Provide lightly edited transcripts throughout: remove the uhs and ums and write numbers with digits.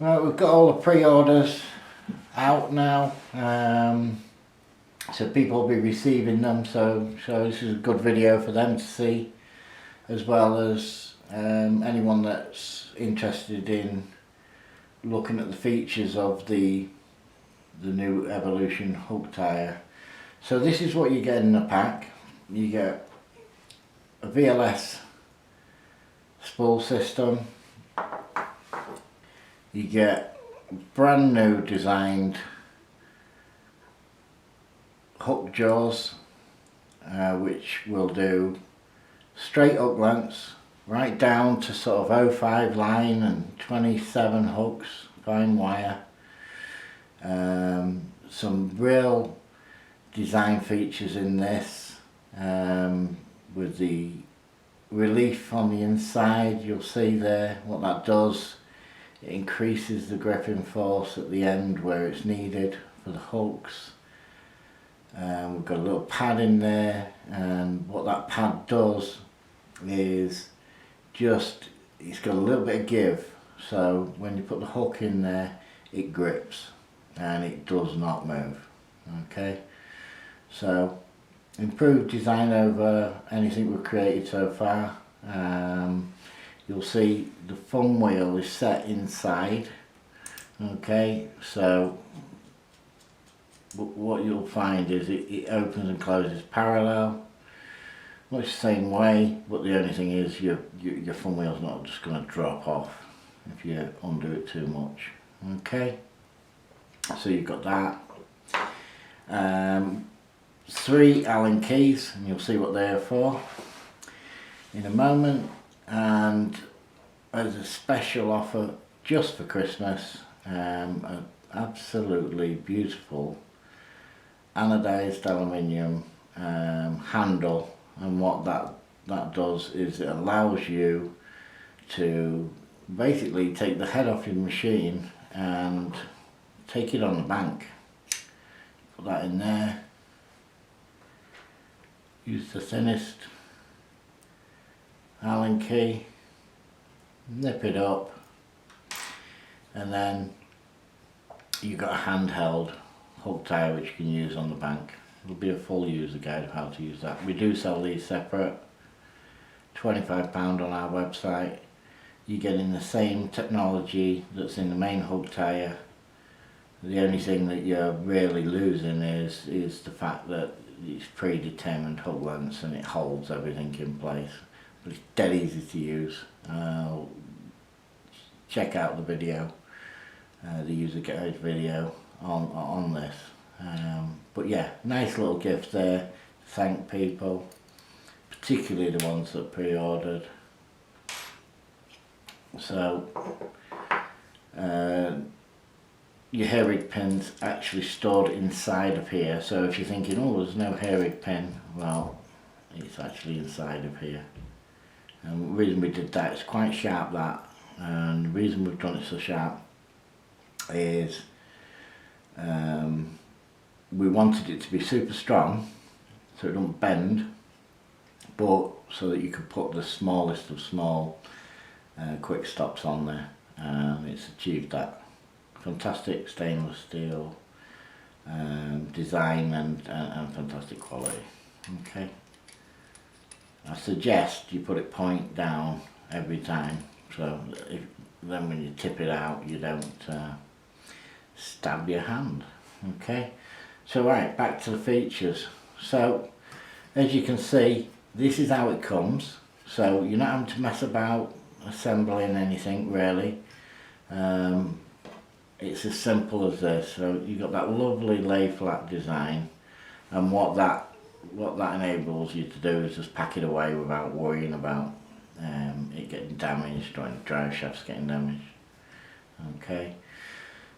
Right, we've got all the pre-orders out now, so people will be receiving them, so this is a good video for them to see, as well as anyone that's interested in looking at the features of the new Evolution hook tyre. So this is what you get in the pack. You get a VLS spool system, you get brand new designed hook jaws, which will do straight hook lengths right down to sort of 05 line and 27 hooks, fine wire. Some real design features in this, with the relief on the inside. You'll see there what that does. It increases the gripping force at the end where it's needed for the hooks. We've got a little pad in there, and what that pad does is it's got a little bit of give, so when you put the hook in there it grips and it does not move. Okay, so improved design over anything we've created so far. You'll see the thumb wheel is set inside. Okay, so what you'll find is it opens and closes parallel, much the same way, but the only thing is your thumb wheel's not just going to drop off if you undo it too much. Okay, so you've got that. 3 Allen keys, and you'll see what they are for in a moment. And as a special offer just for Christmas, an absolutely beautiful anodized aluminium handle, and what that does is it allows you to basically take the head off your machine and take it on the bank. Put that in there, use the thinnest Allen key, nip it up, and then you've got a handheld hook tyre which you can use on the bank. There'll be a full user guide of how to use that. We do sell these separate, £25 on our website. You're getting the same technology that's in the main hook tyre. The only thing that you're really losing is the fact that it's predetermined hook lengths and it holds everything in place. But it's dead easy to use. Check out the video, the user guide video on this. But yeah, nice little gift there to thank people, particularly the ones that pre-ordered. So your hair rig pin's actually stored inside of here, so if you're thinking, oh, there's no hair rig pin, well, it's actually inside of here. And the reason we did that, it's quite sharp, that, and the reason we've done it so sharp is we wanted it to be super strong so it don't bend, but so that you could put the smallest of small quick stops on there, and it's achieved that. Fantastic stainless steel design and fantastic quality. Okay, I suggest you put it point down every time, so then when you tip it out you don't stab your hand. Okay, so right, back to the features. So as you can see, this is how it comes, so you're not having to mess about assembling anything really. It's as simple as this. So you've got that lovely lay flat design, and what that enables you to do is just pack it away without worrying about it getting damaged or any drive shafts getting damaged. Okay,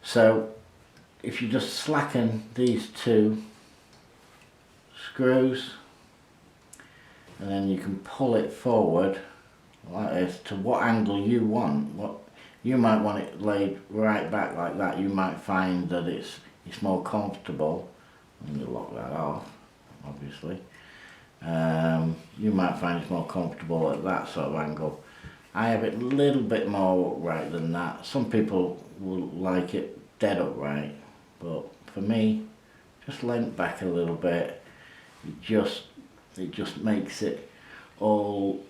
so if you just slacken these 2 screws, and then you can pull it forward like this to what angle you want. What you might want it laid right back like that. You might find that it's more comfortable, and you lock that off obviously. You might find it's more comfortable at that sort of angle. I have it a little bit more upright than that. Some people will like it dead upright, but for me, just leant back a little bit. It just makes it all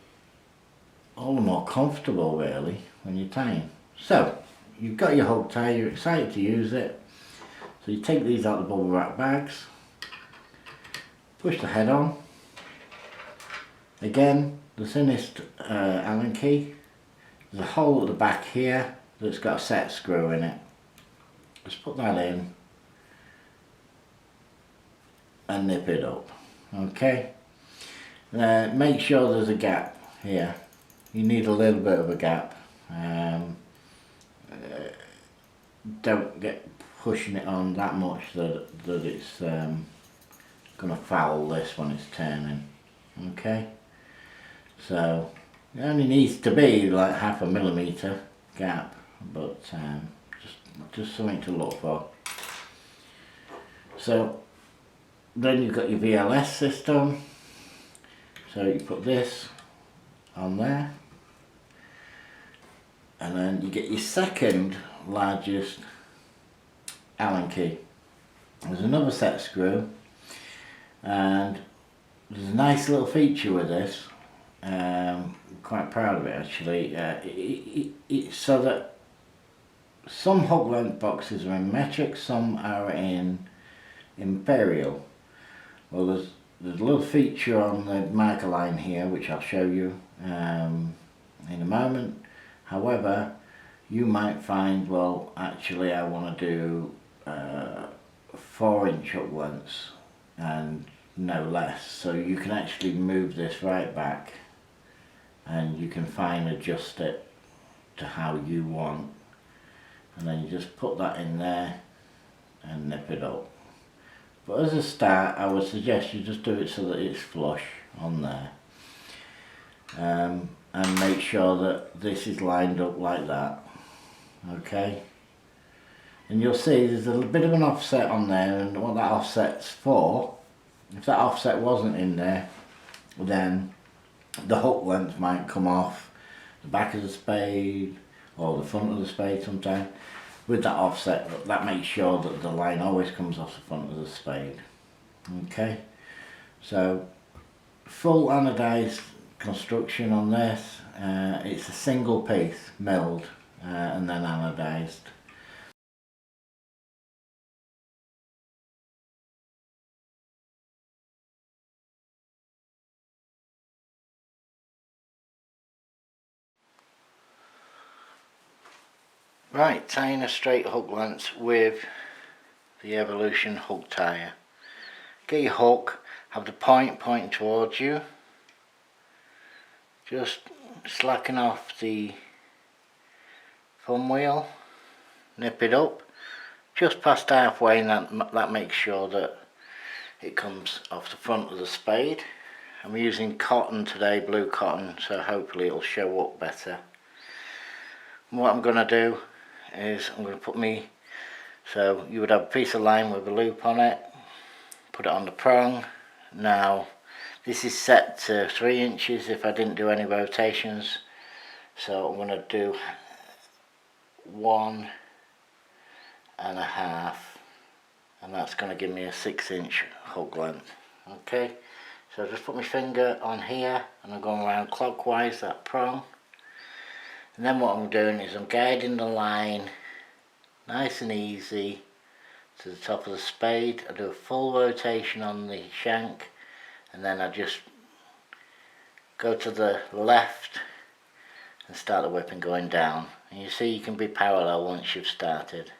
the more comfortable really when you're tying. So you've got your hook tie, you're excited to use it. So you take these out of the bubble wrap bags, push the head on. Again, the thinnest Allen key. There's a hole at the back here that's got a set screw in it. Just put that in and nip it up. Okay. Make sure there's a gap here. You need a little bit of a gap. Don't get pushing it on that much that it's going to foul this when it's turning. Okay. So it only needs to be like 0.5 millimeter gap, but just something to look for. So then you've got your VLS system. So you put this on there, and then you get your second largest Allen key. There's another set screw, and there's a nice little feature with this. I'm quite proud of it actually. So that some hook length boxes are in metric, some are in imperial. Well, there's a little feature on the marker line here which I'll show you in a moment. However, you might find, well, actually I want to do 4-inch hook lengths and no less. So you can actually move this right back and you can fine adjust it to how you want, and then you just put that in there and nip it up. But as a start, I would suggest you just do it so that it's flush on there, and make sure that this is lined up like that. Okay, and you'll see there's a bit of an offset on there, and what that offset's for, if that offset wasn't in there, then the hook length might come off the back of the spade or the front of the spade sometimes. With that offset, that makes sure that the line always comes off the front of the spade. Okay, so full anodized construction on this. It's a single piece milled and then anodized. Right, tying a straight hook length with the Evolution hook tire. Get your hook, have the point pointing towards you. Just slacken off the thumb wheel, nip it up just past halfway, and that makes sure that it comes off the front of the spade. I'm using cotton today, blue cotton, so hopefully it'll show up better. And what I'm going to do is I'm going to put so you would have a piece of line with a loop on it, put it on the prong. Now this is set to 3 inches if I didn't do any rotations, so I'm going to do 1.5, and that's going to give me a 6-inch hook length. Okay, so I just put my finger on here and I'm going around clockwise that prong. And then what I'm doing is I'm guiding the line nice and easy to the top of the spade. I do a full rotation on the shank, and then I just go to the left and start the whipping going down. And you see you can be parallel once you've started.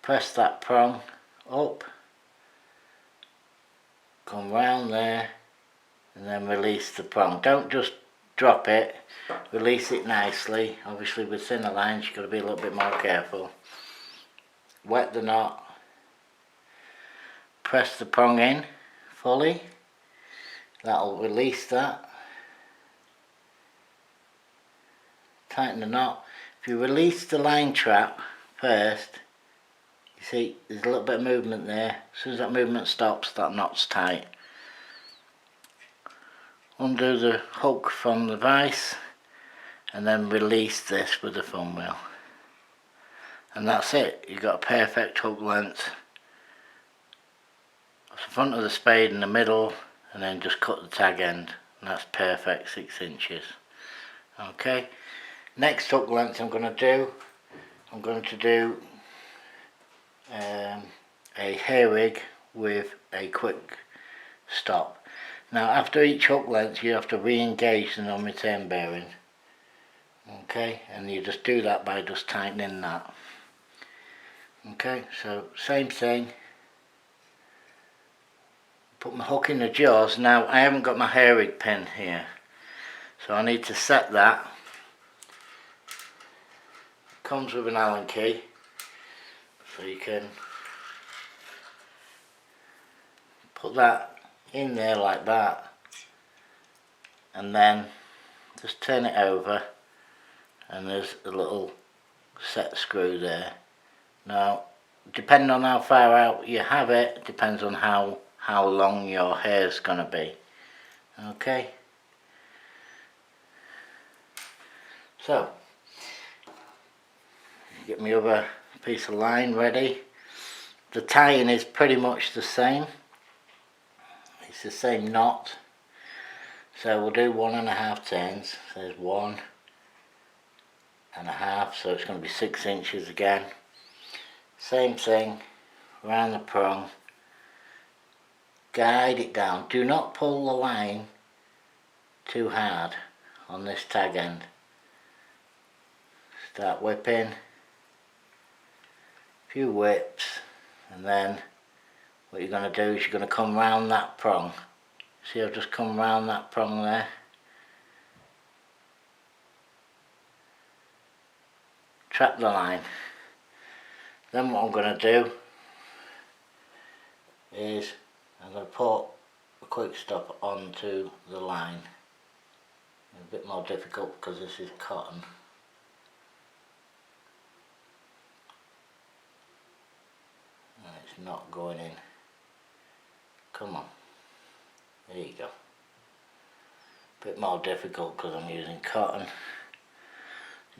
Press that prong up, come round there, and then release the prong. Don't just drop it, release it nicely. Obviously with thinner lines you've got to be a little bit more careful. Wet the knot, press the prong in fully, that'll release that. Tighten the knot. If you release the line trap first, you see there's a little bit of movement there. As soon as that movement stops, that knot's tight. Undo the hook from the vise and then release this with the thumb wheel. And that's it, you've got a perfect hook length. The front of the spade in the middle, and then just cut the tag end, and that's perfect, 6 inches. Okay, next hook length I'm going to do a hair rig with a quick stop. Now after each hook length you have to re-engage the non-return bearing. Okay, and you just do that by just tightening that. Okay, so same thing. Put my hook in the jaws. Now I haven't got my hair rig pin here, so I need to set that. Comes with an Allen key, so you can put that in there like that, and then just turn it over, and there's a little set screw there. Now depending on how far out you have it, depends on how long your hair is going to be. Okay, so get my other piece of line ready. The tying is pretty much the same, it's the same knot, so we'll do 1.5 turns. So there's 1.5, so it's going to be 6 inches again. Same thing around the prong, guide it down, do not pull the line too hard on this tag end. Start whipping, a few whips, and then what you're going to do is you're going to come round that prong. See, I've just come round that prong there. Trap the line. Then what I'm going to do is I'm going to put a quick stop onto the line. A bit more difficult because this is cotton. And it's not going in. Come on. There you go. A bit more difficult because I'm using cotton.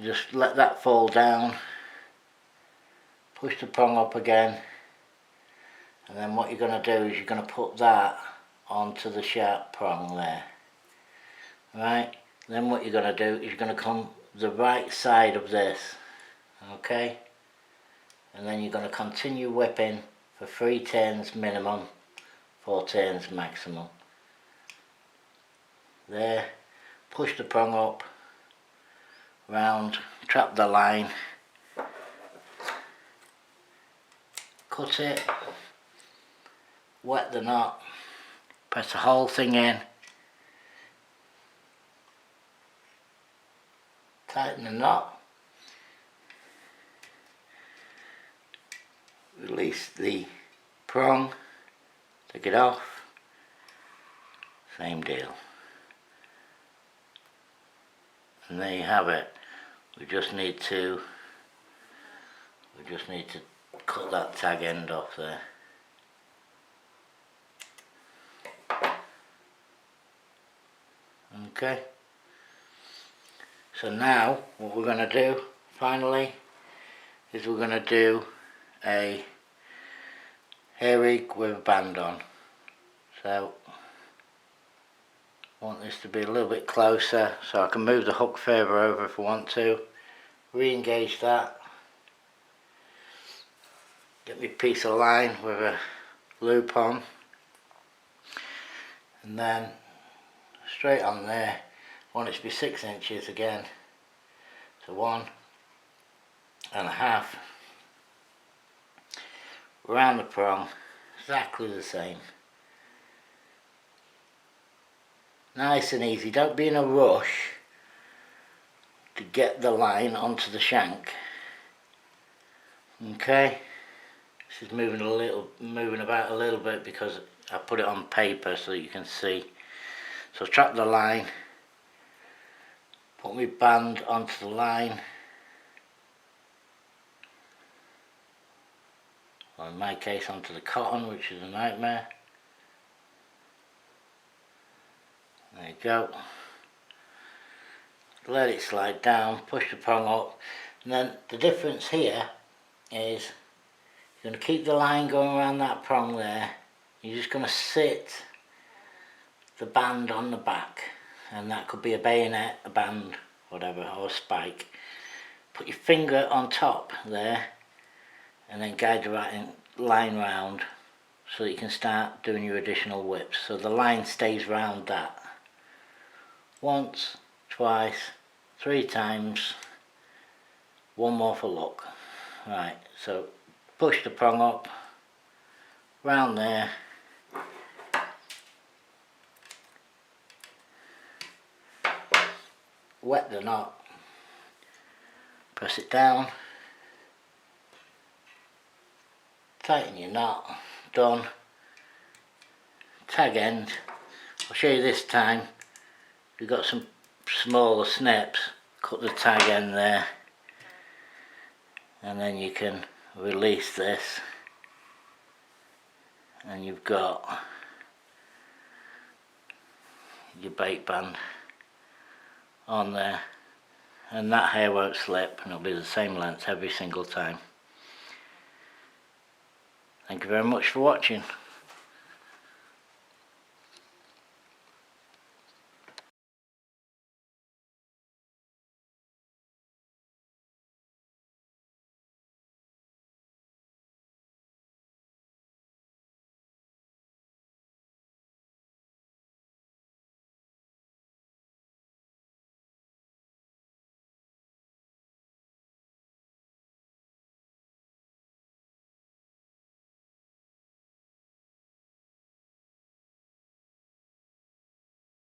Just let that fall down. Push the prong up again. And then what you're going to do is you're going to put that onto the sharp prong there. Right? Then what you're going to do is you're going to come the right side of this. Okay? And then you're going to continue whipping for 3 turns minimum, 4 turns maximum. There. Push the prong up, round, trap the line, cut it, wet the knot, press the whole thing in, tighten the knot, release the prong, take it off, same deal. And there you have it. We just need to cut that tag end off there. Okay. So now what we're going to do finally is we're going to do a hair rig with a band on. So I want this to be a little bit closer so I can move the hook further over if I want to. Re-engage that. Get me a piece of line with a loop on. And then straight on there, I want it to be 6 inches again. So 1.5. Around the prong, exactly the same. Nice and easy, don't be in a rush to get the line onto the shank. Okay, this is moving about a little bit because I put it on paper so that you can see. So trap the line, put my band onto the line, or in my case onto the cotton, which is a nightmare. There you go. let it slide down, push the prong up, and then the difference here is you're going to keep the line going around that prong there. You're just going to sit the band on the back, and that could be a bayonet, a band, whatever, or a spike. Put your finger on top there and then guide the line round so that you can start doing your additional whips. So the line stays round that. Once, twice, 3 times, one more for luck. Right, so push the prong up, round there, wet the knot, press it down, tighten your knot, done. Tag end, I'll show you this time. We've got some smaller snips, cut the tag end there, and then you can release this, and you've got your bait band on there, and that hair won't slip, and it'll be the same length every single time. Thank you very much for watching.